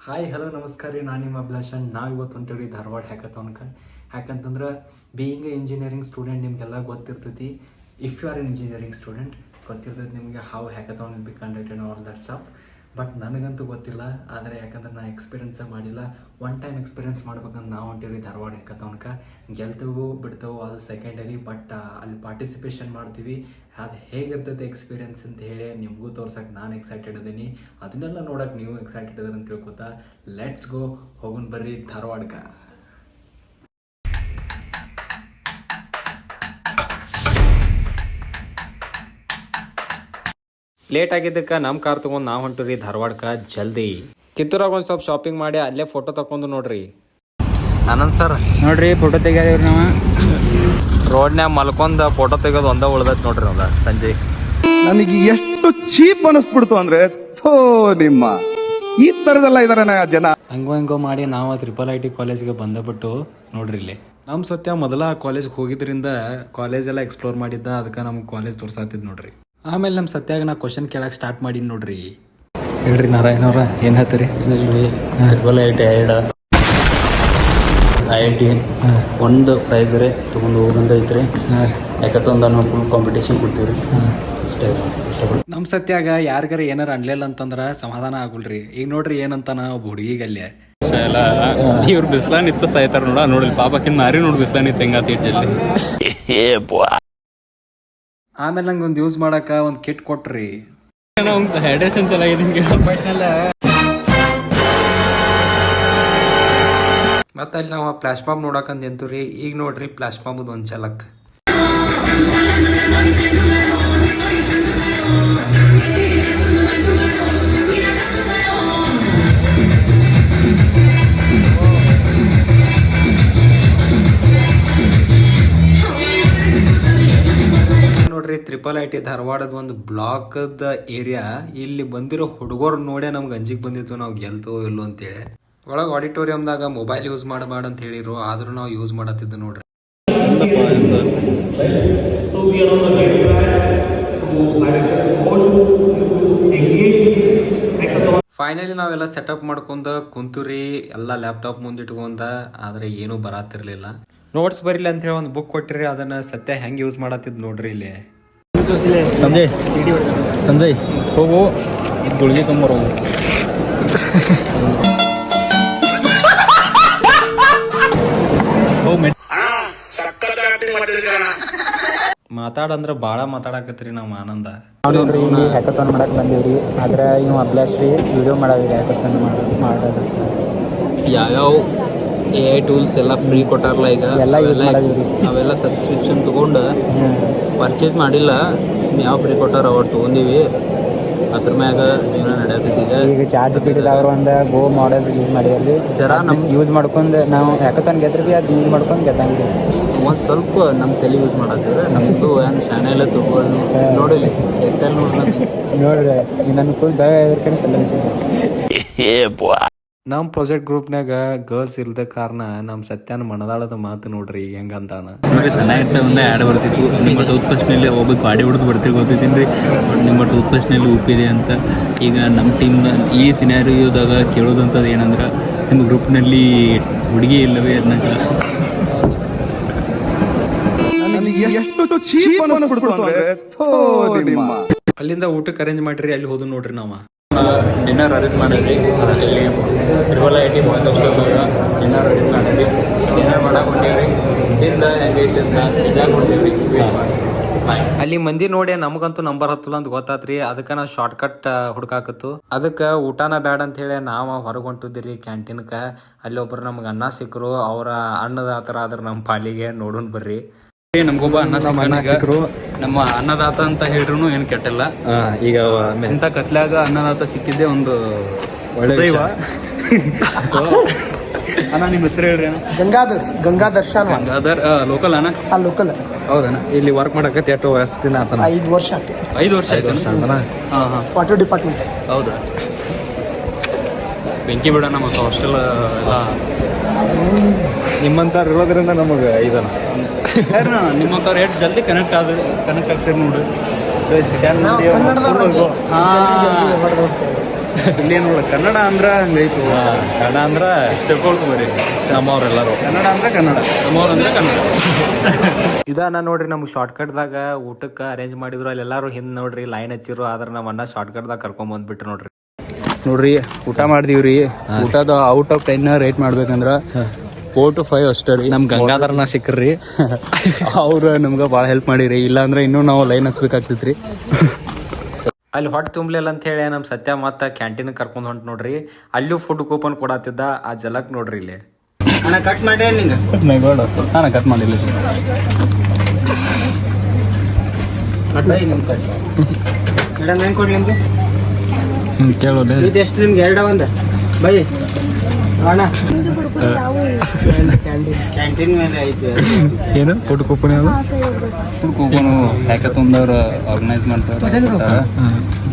Hi hello ನಮಸ್ಕಾರ ರೀ, ನಾನು ನಿಮ್ಮ ಅಭಿಲಾಷ್. ನಾವು ಇವತ್ತು ಹೊಂಟೇವಿ ಧಾರವಾಡ ಹ್ಯಾಕಥಾನ್ಗೆ. ಯಾಕಂತಂದ್ರೆ ಬೀಯಿಂಗ್ ಎ ಇಂಜಿನಿಯರಿಂಗ್ ಸ್ಟೂಡೆಂಟ್ ನಿಮಗೆಲ್ಲ ಗೊತ್ತಿರ್ತೈತಿ. If you are an engineering student ಗೊತ್ತಿರ್ತೈತಿ ನಿಮಗೆ how hackathon will be conducted all that stuff. But ನನಗಂತೂ ಗೊತ್ತಿಲ್ಲ. ಆದರೆ ಯಾಕಂದ್ರೆ ನಾನು ಎಕ್ಸ್ಪೀರಿಯನ್ಸೇ ಮಾಡಿಲ್ಲ. ಒನ್ ಟೈಮ್ ಎಕ್ಸ್ಪೀರಿಯನ್ಸ್ ಮಾಡ್ಬೇಕಂತ ನಾವು ಹೊಂಟೇವಿ ಧಾರವಾಡ ಹ್ಯಾಕಥಾನ್ಗೆ. ಗೆಲ್ತೇವೋ ಬಿಡ್ತೇವೋ ಅದು ಸೆಕೆಂಡರಿ, ಬಟ್ ಅಲ್ಲಿ ಪಾರ್ಟಿಸಿಪೇಷನ್ ಮಾಡ್ತೀವಿ. ಅದು ಹೇಗಿರ್ತೈತೆ ಎಕ್ಸ್ಪೀರಿಯನ್ಸ್ ಅಂತ ಹೇಳಿ ನಿಮಗೂ ತೋರ್ಸಕ್ಕೆ ನಾನು ಎಕ್ಸೈಟೆಡ್ ಇದ್ದೀನಿ. ಅದನ್ನೆಲ್ಲ ನೋಡೋಕೆ ನೀವು ಎಕ್ಸೈಟೆಡ್ ಇದ್ದೀರ ಅಂತ ತಿಳ್ಕೊತಾ ಲೆಟ್ಸ್ ಗೋ, ಹೋಗೋಣ ಬರ್ರಿ ಧಾರವಾಡಕ್ಕೆ. ಲೇಟ್ ಆಗಿದ್ದಕ್ಕೆ ನಮ್ಮ ಕಾರ್ ತೊಗೊಂಡು ನಾವು ಹೊಂಟಿವ್ರಿ ಧಾರವಾಡಕ್ಕೆ ಜಲ್ದಿ. ಕಿತ್ತೂರಾಗ ಒಂದು ಸ್ವಲ್ಪ ಶಾಪಿಂಗ್ ಮಾಡಿ ಅಲ್ಲೇ ಫೋಟೋ ತಗೊಂಡು ನೋಡ್ರಿ. ಆನಂದ್ ಸರ್ ನೋಡ್ರಿ ಫೋಟೋ ತೆಗ್ಯಾದೇವ್ರಿ ನಾವು ರೋಡ್ನ್ಯಾಗ ಮಲ್ಕೊಂಡ್ ಫೋಟೋ ತೆಗೋದು ಒಂದ ಉಳ್ದೈತಿ ನೋಡ್ರಿ ಅದ ಸಂಜೆ. ನನಗೆ ಎಷ್ಟು ಚೀಪ್ ಅನಿಸ್ಬಿಡ್ತು ಅಂದ್ರೆ ಥೋ ನಿಮ್ಮ ಈ ತರದೆಲ್ಲ ಇದಾರೆ ಜನ. ಹಂಗೋ ಮಾಡಿ ನಾವು IIT ಕಾಲೇಜ್ಗೆ ಬಂದಬಿಟ್ಟು ನೋಡ್ರಿ ಇಲ್ಲಿ ನಮ್ಮ ಸತ್ಯ ಮೊದಲ ಕಾಲೇಜ್ಗೆ ಹೋಗಿದ್ರಿಂದ ಕಾಲೇಜ್ ಎಲ್ಲ ಎಕ್ಸ್ಪ್ಲೋರ್ ಮಾಡಿದ್ದ, ಅದಕ್ಕೆ ನಮ್ಗೆ ಕಾಲೇಜ್ ತೋರ್ಸಾತಿದ್ ನೋಡ್ರಿ. ಆಮೇಲೆ ನಮ್ಮ ಸತ್ಯಾಗ ನಾ ಕ್ವಶನ್ ಕೇಳಕ್ಕೆ ಸ್ಟಾರ್ಟ್ ಮಾಡಿ ನೋಡ್ರಿ. ಹೇಳ್ರಿ ನಾರಾಯಣ ಅವ್ರ ಏನು ಹೇಳ್ತೀರಿ? IIT IIT ಒಂದು ಪ್ರೈಸ್ ರೀ ತೊಗೊಂಡು ಹೋಗಂತ ಐತ್ರಿ. ಯಾಕಂತಂದ ನಾವು ಫುಲ್ ಕಾಂಪಿಟೇಷನ್ ಕೊಡ್ತೀವಿ ರೀ. ಅಷ್ಟೇ ಇಷ್ಟಪಟ್ಟು ನಮ್ಮ ಸತ್ಯಾಗ ಯಾರಿಗಾರ ಏನಾರ ಅನ್ಲಿಲ್ಲ ಅಂತಂದ್ರೆ ಸಮಾಧಾನ ಆಗುಲ್ರಿ. ಈಗ ನೋಡ್ರಿ ಏನಂತಾನ ಒಬ್ಬ ಹುಡುಗಿಗಲ್ಲೇ ಎಲ್ಲ ಇವ್ರು ಬಿಸ್ಲಾ ನಿತ್ತ ಸಾಯ್ತಾರ ನೋಡಿ ಪಾಪಕ್ಕಿಂತ ಮಾರಿ ನೋಡಿ ಬಿಸ್ಲಾ ನಿತ್ತ ಹೆಂಗಾತಿ ಜಲ್ದಿ. ಆಮೇಲೆ ನಂಗೆ ಒಂದು ಯೂಸ್ ಮಾಡಕ್ಕೆ ಒಂದು ಕಿಟ್ ಕೊಟ್ರಿ. ಹೈಡ್ರೇಷನ್ ಚೆನ್ನಾಗಿದೆ. ಮತ್ತೆ ಅಲ್ಲಿ ನಾವು ಫ್ಲಾಶ್ ಬಾಂಬ್ ನೋಡಕಂತ ನಿಂತೀವ್ರಿ. ಈಗ ನೋಡ್ರಿ ಫ್ಲಾಶ್ ಬಾಂಬದು ಒಂದು ಛಲಕ್. ನೋಡ್ರಿ IIT ಧಾರವಾಡದ ಒಂದು ಬ್ಲಾಕ್ದ ಏರಿಯಾ. ಇಲ್ಲಿ ಬಂದಿರೋ ಹುಡುಗರು ನೋಡೇ ನಮ್ಗೆ ಅಂಜಿಗೆ ಬಂದಿತ್ತು ನಾವು ಗೆಲ್ತೋ ಇಲ್ಲೋ ಅಂತೇಳಿ. ಒಳಗೆ ಆಡಿಟೋರಿಯಮ್ದಾಗ ಮೊಬೈಲ್ ಯೂಸ್ ಮಾಡಬೇಡ ಅಂತ ಹೇಳಿರು, ಆದ್ರೂ ನಾವು ಯೂಸ್ ಮಾಡತ್ತಿದ್ದು ನೋಡ್ರಿ. ಫೈನಲಿ ನಾವೆಲ್ಲ ಸೆಟಪ್ ಮಾಡ್ಕೊಂಡ ಕುಂತುರಿ, ಎಲ್ಲ ಲ್ಯಾಪ್ಟಾಪ್ ಮುಂದಿಟ್ಕೊಂಡ. ಆದ್ರೆ ಏನೂ ಬರಾತಿರ್ಲಿಲ್ಲ. ನೋಟ್ಸ್ ಬರಿಲ್ಲ ಅಂತ ಹೇಳಿ ಒಂದು ಬುಕ್ ಕೊಟ್ಟಿರಿ, ಅದನ್ನ ಸತ್ಯ ಹೆಂಗೆ ಯೂಸ್ ಮಾಡತ್ತಿದ್ ನೋಡ್ರಿ ಇಲ್ಲಿ. ಸಂಜಯ್ ಹೋಗು ಗುಳಿಗೆ ತೊಂಬರೋ. ಮಾತಾಡಂದ್ರೆ ಭಾಳ ಮಾತಾಡಕತ್ರಿ ನಾವು ಆನಂದ. ನೋಡ್ರಿ ಇಲ್ಲಿ ಹ್ಯಾಕಥಾನ್ ಮಾಡಕ್ಕೆ ಬಂದೀವ್ರಿ. ಆದ್ರೆ ಇನ್ನು ಅಭಿಲಾಷ್ ರೀ ವಿಡಿಯೋ ಮಾಡೋದ್ರಿ ಹ್ಯಾಕಥಾನ್ ಮಾಡೋದು. ಯಾವ್ಯಾವ AI ಟೂಲ್ಸ್ ಎಲ್ಲ ಫ್ರೀ ಕೊಟ್ಟಾರಲ್ಲ ಈಗ ಎಲ್ಲ ಯೂಸ್ ಮಾಡಿದ್ವಿ. ಅವೆಲ್ಲ ಸಬ್ಸ್ಕ್ರಿಪ್ಷನ್ ತೊಗೊಂಡು ಪರ್ಚೇಸ್ ಮಾಡಿಲ್ಲ. ಯಾವ ಫ್ರೀ ಕೊಟ್ಟಾರ ಅವ ತೊಗೊಂಡಿವಿ. ಅದ್ರ ಮ್ಯಾಗ ಜೀವನ ನಡೆಯತೈತಿ. ಈಗ ಚಾರ್ಜ್ ಬಿಟ್ಟಿದವ್ರು ಒಂದು ಗೋ ಮಾಡೆಲ್ ರಿಲೀಸ್ ಮಾಡಿದ್ರಿ. ಜರ ನಮ್ಮ ಯೂಸ್ ಮಾಡ್ಕೊಂಡು ನಾವು ಹ್ಯಾಕಥಾನ್ ಗೆದ್ರಿ ಬಿ ಅದು ಯೂಸ್ ಮಾಡ್ಕೊಂಡು ಗೆದ್ದಂಗೆ ಒಂದು ಸ್ವಲ್ಪ ನಮ್ಮ ತಲೆ ಯೂಸ್ ಮಾಡತ್ತಿದ್ರೆ ನಮ್ಮದು ಏನು ಶಾನೆ ಎಲ್ಲ ತೊಗೊಂಡು ನೋಡಿಲಿ ಎಷ್ಟೆಲ್ಲ ನೋಡ್ರಿ ನನ್ನ ಫುಲ್ ದಯ ಎದ್ರಕನೆ ಕಲ್ಲ ನಮ್ಮ ಪ್ರಾಜೆಕ್ಟ್ ಗ್ರೂಪ್ನಾಗ ಗರ್ಲ್ಸ್ ಇಲ್ದ ಕಾರಣ ನಮ್ಮ ಸತ್ಯನ ಮನದಾಳದ ಮಾತು ನೋಡ್ರಿ ಹೆಂಗಂತಾನ. ನೋಡ್ರಿ ಚೆನ್ನಾಗಿರ್ತ ಒಂದೇ ಆ್ಯಡ್ ಬರ್ತಿತ್ತು. ನಿಮ್ಮ ಟೂತ್ ಪೇಸ್ಟ್ನಲ್ಲಿ ಒಬ್ಬಕ್ಕೆ ಗಾಡಿ ಹೊಡೆದು ಬರ್ತೀವಿ ಗೊತ್ತಿದ್ದೀನಿ ರೀ. ನಿಮ್ಮ ಟೂತ್ ಪೇಸ್ಟ್ನಲ್ಲಿ ಉಪ್ಪಿದೆ ಅಂತ. ಈಗ ನಮ್ಮ ಟೀಮ್ನ ಈ ಸಿನಾರಿಯೋದಾಗ ಕೇಳೋದಂಥದ್ದು ಏನಂದ್ರೆ ನಿಮ್ಮ ಗ್ರೂಪ್ನಲ್ಲಿ ಹುಡುಗಿ ಇಲ್ಲವೇ ಅದನ್ನ ಕಳಿಸಿ. ಎಷ್ಟು ಚೀಪ್ ಅನಿಸ್ಬಿಡ್ತು ಅಂದ್ರೆ ಥೋ ನಿಮ್ಮ. ಅಲ್ಲಿಂದ ಊಟಕ್ಕೆ ಅರೇಂಜ್ ಮಾಡ್ರಿ, ಅಲ್ಲಿ ಹೋದ್ ನೋಡ್ರಿ ನಾವು. ಡಿನ್ನರ್ ಅರೇಂಜ್ ಮಾಡಿದ್ವಿ. ಇಲ್ಲಿ IIT ಬಾಯ್ಸ್ ಹಾಸ್ಟೆಲ್ದಾಗ ಡಿನ್ನರ್ ಅರೇಂಜ್ ಮಾಡಿದ್ವಿ. ಡಿನ್ನರ್ ಮಾಡಕ್ಕೆ ಹೊಂಟೀವಿ. ಹಿಂದಿಂದ ಹೆಂಗೈತೆ ಅಂತ ಎಂಜಾಯ್ ಕೊಡ್ತೀವಿ. ಅಲ್ಲಿ ಮಂದಿ ನೋಡಿ ನಮಗಂತೂ ನಂಬರ್ ಹತ್ತಲ್ಲ ಅಂತ ಗೊತ್ತಾತ್ರಿ. ಅದಕ್ಕೆ ನಾವು ಶಾರ್ಟ್ ಕಟ್ ಹುಡ್ಕಾಕತ್ತು. ಅದಕ್ಕೆ ಊಟನ ಬ್ಯಾಡ ಅಂತ ಹೇಳಿ ನಾವು ಹೊರಗೆ ಹೊಂಟಿದ್ರಿ ಕ್ಯಾಂಟೀನ್ಗೆ. ಅಲ್ಲಿ ಒಬ್ರು ನಮ್ಗೆ ಅನ್ನ ಸಿಕ್ಕರು. ಅವರ ಅನ್ನದ ಆ ಥರ ಆದ್ರೆ ನಮ್ಮ ಪಾಲಿಗೆ ನೋಡೋಣ ಬರ್ರಿ. ನಮ್ಗೊಬ್ಬ ಅನ್ನ ಸಿಕ್ಕರು. ನಮ್ಮ ಅನ್ನದಾತ ಅಂತ ಹೇಳ್ರು ಏನು ಕೆಟ್ಟಿಲ್ಲ. ಈಗ ಎಂಥ ಕತ್ಲಾಗ ಅನ್ನದಾತ ಸಿಕ್ಕಿದ್ದೆ ಒಂದು ಒಳ್ಳೆ ಅಣ್ಣ ನಿಮ್ಮ ಹೆಸರು ಹೇಳ್ರಿ ಅಣ್ಣ? ಗಂಗಾಧರ್ ಲೋಕಲ್ ಅಣ್ಣ? ಲೋಕಲ್. ಹೌದಣ್ಣ. ಇಲ್ಲಿ ವರ್ಕ್ ಮಾಡಕತ್ತೆ ಎಷ್ಟು ವರ್ಷ ದಿನ ಆತನ? 5 ವರ್ಷ ಆಯ್ತು. 5 ವರ್ಷ ಆಯ್ತು ಅಂತನ? ಹಾಂ ವಾಟರ್ ಡಿಪಾರ್ಟ್ಮೆಂಟ್. ಹೌದಾ? ಬೆಂಕಿ ಬಿಡ ನಮ್ಮ ಹಾಸ್ಟೆಲ್ ಎಲ್ಲ ನಿಮ್ಮಂಥವ್ರು ಇರೋದ್ರಿಂದ ನಮಗೆ ಇದನ್ನ ನಿಮ್ಮಂಥವ್ರು ಎಷ್ಟು ಜಲ್ದಿ ಕನೆಕ್ಟ್ ಆಗ್ತೀರಿ ನೋಡ್ರಿ. ಇಲ್ಲಿ ಏನು ಕನ್ನಡ ಅಂದ್ರೆ ಹಂಗೈತು. ಕನ್ನಡ ಅಂದ್ರೆ ತಿಳ್ಕೊಳ್ತು ಬರೀ ನಮ್ಮವ್ರೆಲ್ಲರೂ. ಕನ್ನಡ ಅಂದ್ರೆ ಕನ್ನಡ, ನಮ್ಮವ್ರು ಅಂದ್ರೆ ಕನ್ನಡ. ಇದಾನ ನೋಡ್ರಿ ನಮ್ಗೆ ಶಾರ್ಟ್ಕಟ್ದಾಗ ಊಟಕ್ಕೆ ಅರೇಂಜ್ ಮಾಡಿದ್ರು. ಅಲ್ಲಿ ಎಲ್ಲರೂ ಹಿಂದೆ ನೋಡ್ರಿ ಲೈನ್ ಹಚ್ಚಿರು. ಆದ್ರೆ ನಮ್ಮ ಅಣ್ಣ ಶಾರ್ಟ್ಕಟ್ದಾಗ ಕರ್ಕೊಂಡ್ ಬಂದ್ಬಿಟ್ರು ನೋಡ್ರಿ. ನೋಡ್ರಿ ಊಟ ಮಾಡಿದೀವ್ರಿ. ಊಟದ ಔಟ್ ಆಫ್ 10 ರೇಟ್ ಮಾಡ್ಬೇಕಂದ್ರ 4 to 5 ಅಷ್ಟೇ ರೀ. ನಮ್ ಗಂಗಾಧರನ ಸಿಕ್ಕ್ರಿ. ಅವ್ರು ನಮ್ಗೆ ಭಾಳ ಹೆಲ್ಪ್ ಮಾಡಿರಿ. ಇಲ್ಲಾಂದ್ರೆ ಇನ್ನೂ ನಾವು ಲೈನ್ ಹಚ್ಬೇಕಾಗ್ತೈತ್ರಿ. ಅಲ್ಲಿ ಹೊಟ್ಟೆ ತುಂಬಲಿಲ್ಲ ಅಂತ ಹೇಳಿ ನಮ್ಮ ಸತ್ಯ ಮತ್ತೆ ಕ್ಯಾಂಟೀನ್ ಕರ್ಕೊಂಡು ಹೊಂಟು ನೋಡ್ರಿ. ಅಲ್ಲೂ ಫುಡ್ ಕೂಪನ್ ಕೊಡತ್ತಿದ್ದ. ಆ ಜಲಕ್ ನೋಡ್ರಿ ಇಲ್ಲಿ. ಕಟ್ ಮಾಡಿ ನಾನು ಕಟ್ ಮಾಡಿಲ್ಲ. ಮೇಡಮ್ ಹೆಂಗೆ ಕೊಡ್ಲಿ ನಿಮ್ಗೆ? ಕೇಳೋಣ ಇದೆಷ್ಟು ನಿಮ್ಗೆ? 2 ಒಂದ ಬೈ ಅಣ್ಣ. ಕ್ಯಾಂಟೀನ್ ಮೇಲೆ ಐತಿ ಏನು ಫುಡ್ ಕೂಪನ್ ಯಾವುದು? ಫುಡ್ ಕೂಪನು ಹ್ಯಾಕಥಾನ್ದವ್ರು ಆರ್ಗನೈಸ್ ಮಾಡ್ತಾರೆ.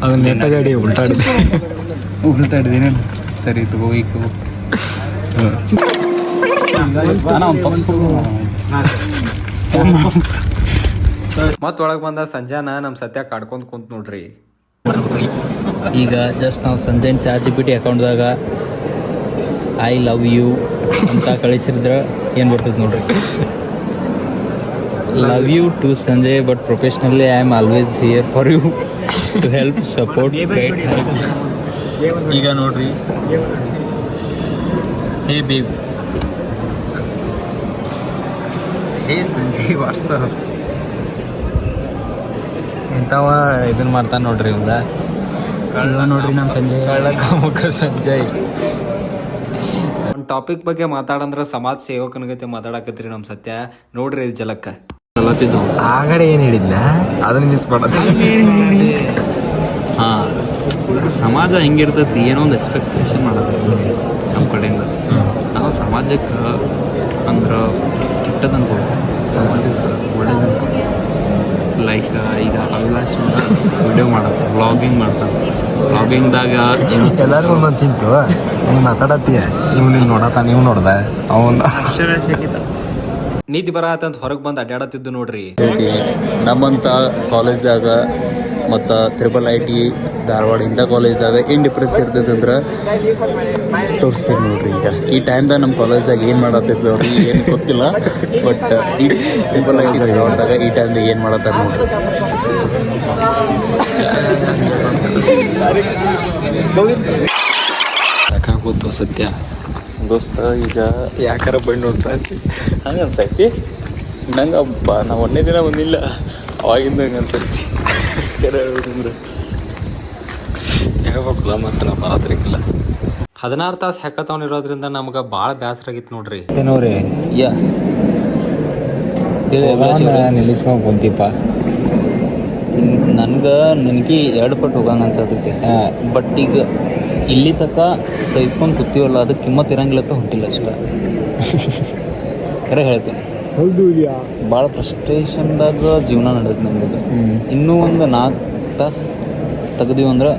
ಅದು ನೆಟ್ಟಗಾಡಿ ಉಲ್ಟಾಡಿದೀನಿ. ಸರಿ ತಗೋ ಈಗ ತಗೋ. ಮತ್ ಒಳಗೆ ಬಂದ ಸಂಜಾನ ನಮ್ಮ ಸತ್ಯ ಕಾಡ್ಕೊಂಡ್ ಕುಂತ ನೋಡ್ರಿ. ಈಗ ಜಸ್ಟ್ ನಾವು ಸಂಜೆ ChatGPT ಅಕೌಂಟ್ದಾಗ ಐ ಲವ್ ಯು ಅಂತ ಕಳಿಸಿದ್ರೆ ಏನು ಬರ್ತದೆ ನೋಡ್ರಿ. Love you too Sanjay but professionally I am always here for you to help support guide. ಈಗ ನೋಡ್ರಿ, hey babe, hey Sanjay what's up ಇಂಥವ ಇದನ್ನ ಮಾಡ್ತಾನೆ ನೋಡ್ರಿ. ಇವ್ದ ನೋಡ್ರಿ ನಮ್ಮ ಸಂಜಯ್ ಮುಖ ಸಂಜಯ್. ಒಂದು ಟಾಪಿಕ್ ಬಗ್ಗೆ ಮಾತಾಡಂದ್ರೆ ಸಮಾಜ ಸೇವಕನಿಗತೆ ಮಾತಾಡಕತ್ರಿ ನಮ್ಮ ಸತ್ಯ. ನೋಡ್ರಿ ಇದು ಜಲಕ್ಕ ಆಗಡೆ ಏನು ಹೇಳಿಲ್ಲ, ಅದನ್ನ ಮಿಸ್ ಮಾಡತ್ತೆ. ಹಾಂ, ಸಮಾಜ ಹೆಂಗಿರ್ತೈತಿ ಏನೋ ಒಂದು ಎಕ್ಸ್ಪೆಕ್ಟೇಷನ್ ಮಾಡೋದು ನಮ್ಮ ಕಡೆಯಿಂದ. ನಾವು ಸಮಾಜಕ್ಕೆ ಅಂದ್ರೆ ಕೆಟ್ಟದ್ದು ಅನ್ಬೋದು, ಸಮಾಜಕ್ಕೆ ಒಳ್ಳೇದು ಅನ್ಬೋದು. ಲೈಕ್ ಈಗ ಅವಿನಾಶ್ ವಿಡಿಯೋ ಮಾಡೋದು, ವ್ಲಾಗಿಂಗ್ ಮಾಡ್ತಾರೆ. ವ್ಲಾಗಿಂಗ್ದಾಗ ಏನು ಎಲ್ಲರಿಗೂ ಒಂದೊಂದು ಚಿಂತು. ನೀವು ಮಾತಾಡತ್ತೀಯ, ನೀವು ನೋಡತ್ತ, ನೀವು ನೋಡ್ದೆ ಅವನ್ನ ನಿಧಿ ಬರತ್ತಂತ ಹೊರಗೆ ಬಂದು ಅಡ್ಡಾಡತ್ತಿದ್ದು ನೋಡ್ರಿ. ನಮ್ಮಂಥ ಕಾಲೇಜಾಗ ಮತ್ತು IIIT ಧಾರವಾಡ ಇಂಥ ಕಾಲೇಜಾಗ ಏನು ಡಿಫ್ರೆನ್ಸ್ ಇರ್ತೈತೆ ಅಂದ್ರೆ ತೋರಿಸ್ತೀನಿ ನೋಡ್ರಿ. ಈಗ ಈ ಟೈಮ್ದಾಗ ನಮ್ಮ ಕಾಲೇಜಾಗ ಏನು ಮಾಡತ್ತೈತೆ ನೋಡ್ರಿ, ಏನು ಗೊತ್ತಿಲ್ಲ. ಬಟ್ ಈ IIIT ಧಾರವಾಡದಾಗ ಈ ಟೈಮ್ದಾಗ ಏನು ಮಾಡತ್ತಾರ ನೋಡ್ರಿ. ಸಾಕಾಗೋದು ಸತ್ಯ ದೋಸ್ತ. ಈಗ ಯಾಕಾರ ಬಣ್ಣ ಅನ್ಸತಿ ಹಂಗೆ ಅನ್ಸೈತಿ ನಂಗೆ. ನಾವು ಒಂದೇ ದಿನ ಬಂದಿಲ್ಲ, ಅವಾಗಿಂದ ಹಂಗೆ ಅನ್ಸೈತಿ. ಹೇಳ್ಬೇಕಂದ್ರೆ ಹೇಳ್ಬೇಕಲ್ಲ, ಮತ್ತೆ ನಾವು ಬರತ್ರಿಕಿಲ್ಲ. 16 ತಾಸು ಹ್ಯಾಕಥಾನ್ ಇರೋದ್ರಿಂದ ನಮ್ಗೆ ಭಾಳ ಬೇಸರ ಆಗಿತ್ತು ನೋಡ್ರಿ. ನೋಡ್ರಿ ಯಾ ನಿಲ್ಲಿಸ್ಕೊಂಡು ಕುಂತೀಪ. ನನಗೆ 2 ಪಟ್ಟು ಹೋಗಂಗೆ ಅನ್ಸತೈತಿ. ಬಟ್ ಈಗ ಇಲ್ಲಿ ತನಕ ಸಹಿಸ್ಕೊಂಡು ಕೂತೀವಲ್ಲ, ಅದಕ್ಕೆ ಕಿಮ್ಮತ್ತು ಇರಂಗಿಲ್ಲತ್ತ ಹೊಂಟಿಲ್ಲ ಅಷ್ಟೇ. ಖರೆ ಹೇಳ್ತೀನಿ. ಹೌದು, ಭಾಳ ಫ್ರಸ್ಟ್ರೇಷನ್ದಾಗ ಜೀವನ ನಡೆದೈತೆ ನಮ್ಗೆ. ಇನ್ನೂ ಒಂದು 4 ತಾಸು ತೆಗ್ದೀವಿ ಅಂದ್ರೆ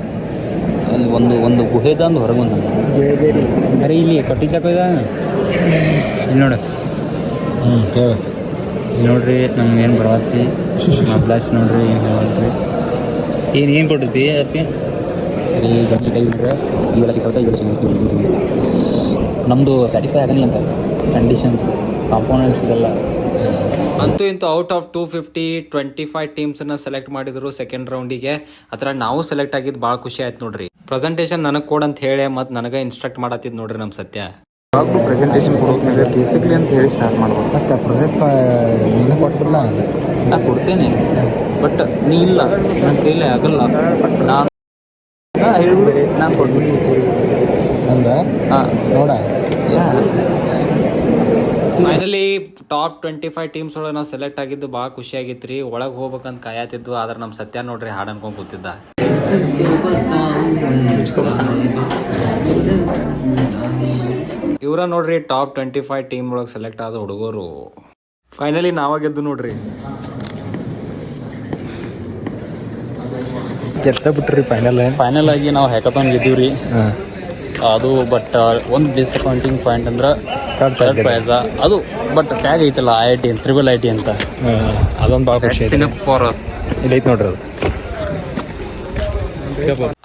ಅಲ್ಲಿ ಒಂದು ಗುಹೆದಂದು ಹೊರಗೆ ಬಂದ. ಅರೆ ಇಲ್ಲಿ ಕಟ್ಟಿದ್ಲಕ್ಕ ಇಲ್ಲಿ ನೋಡ. ಕೇಳ ಇಲ್ಲಿ ನೋಡ್ರಿ, ನಮ್ಗೆ ಏನು ಬರತ್ರಿ ಫ್ಲಾಶ್ ನೋಡ್ರಿ, ಏನು ಹೇಳತ್ರಿ, ಏನು ಕೊಟ್ಟೈತಿ ಅಪ್ಪಿ. ಸರಿ ಗಂಟೆ ಕೈ ಬಿಟ್ರೆ ಇವೆಲ್ಲ ಸಿಕ್ಕತ್ತೆ, ಇವೆಲ್ಲ ಸಿಗುತ್ತೆ. ನಮ್ಮದು ಸ್ಯಾಟಿಸ್ಫೈ ಆಗಂಗಿಲ್ಲ ಅಂತ ಕಂಡೀಷನ್ಸ್, ಕಾಂಪೋನೆಂಟ್ಸ್ ಇದೆಲ್ಲ. ಅಂತೂ ಇಂತೂ ಔಟ್ ಆಫ್ 225 ಟೀಮ್ಸನ್ನ ಸೆಲೆಕ್ಟ್ ಮಾಡಿದ್ರು ಸೆಕೆಂಡ್ ರೌಂಡಿಗೆ. ಅದರ ನಾವು ಸೆಲೆಕ್ಟ್ ಆಗಿದ್ದು ಭಾಳ ಖುಷಿ ಆಯ್ತು ನೋಡ್ರಿ. ಪ್ರೆಸೆಂಟೇಷನ್ ನನಗೆ ಕೊಡು ಅಂತ ಹೇಳಿ ಮತ್ತು ನನಗೆ ಇನ್ಸ್ಟ್ರಕ್ಟ್ ಮಾಡತ್ತಿದ್ದು ನೋಡ್ರಿ ನಮ್ಮ ಸತ್ಯ. ಯಾವಾಗಲೂ ಪ್ರೆಸೆಂಟೇಷನ್ ಕೊಡೋದ್ಮೇಲೆ ಬೇಸಿಕ್ಲಿ ಅಂತ ಹೇಳಿ ಸ್ಟಾರ್ಟ್ ಮಾಡ್ಬೋದು. ಮತ್ತು ಪ್ರೊಜೆಕ್ಟ್ ನೀನು ಕೊಟ್ಬಿಡಲ್ಲ. ನಾ ಕೊಡ್ತೇನೆ, ಬಟ್ ನೀ ಇಲ್ಲ, ನನ್ನ ಕೈಲೇ ಆಗಲ್ಲ. ನಾನು ಹೇಳ್ಬಿಡಿ, ನಾನು ಕೊಡ್ಬಿಡಿ ಅಂದ. ಹಾಂ ನೋಡ, ಫೈನಲಿ ಟಾಪ್ 25 ಟೀಮ್ಸ್ ಒಳಗೆ ನಾವು ಸೆಲೆಕ್ಟ್ ಆಗಿದ್ದು ಭಾಳ ಖುಷಿ ಆಗಿತ್ತು ರೀ. ಒಳಗೆ ಹೋಗ್ಬೇಕಂತ ಕಾಯತಿದ್ದು. ಆದ್ರೆ ನಮ್ಮ ಸತ್ಯ ನೋಡ್ರಿ ಹಾಡು ಅನ್ಕೊಂಡು ಕೂತಿದ್ದ. ಇವರ ನೋಡ್ರಿ ಟಾಪ್ 25 ಟೀಮ್ ಒಳಗೆ ಸೆಲೆಕ್ಟ್ ಆದ ಹುಡುಗರು. ಫೈನಲಿ ನಾವ ಗೆದ್ದು ನೋಡ್ರಿ. ಗೆದ್ದ ಬಿಟ್ರಿ ಫೈನಲ್ ಆಗಿ ನಾವು ಹ್ಯಾಕಥಾನ್ ಗೆದ್ದೀವಿ ರೀ. ಅದು ಬಟ್ ಒಂದು ಡಿಸಪಾಯಿಂಟಿಂಗ್ ಪಾಯಿಂಟ್ ಅಂದ್ರೆ ಥರ್ಡ್ ಪ್ರೈಸ ಅದು. ಬಟ್ ಟ್ಯಾಗ್ ಐತಲ್ಲ IIT IIIT ಅಂತ, ಅದೊಂದು ಭಾಳ ಖುಷಿ ಫಾರ್ ಅಸ್. ಇಲ್ಲಿ ಐತೆ ನೋಡ್ರಿ ಅದು.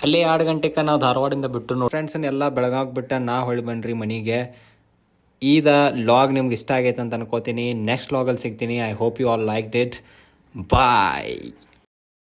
ಅಲ್ಲಿ 2 ಗಂಟೆಗೆ ನಾವು ಧಾರವಾಡಿಂದ ಬಿಟ್ಟು ನೋಡಿ ಫ್ರೆಂಡ್ಸನ್ನ ಎಲ್ಲ ಬೆಳಗಾವ್ ಬಿಟ್ಟು ನಾ ಹೊಳ್ಳಿ ಬನ್ರಿ ಮನೆಗೆ. ಈದ ಲಾಗ್ ನಿಮ್ಗೆ ಇಷ್ಟ ಆಗೈತೆ ಅಂತ ಅನ್ಕೋತೀನಿ. ನೆಕ್ಸ್ಟ್ ಲಾಗಲ್ಲಿ ಸಿಗ್ತೀನಿ. I hope you all like it. Bye.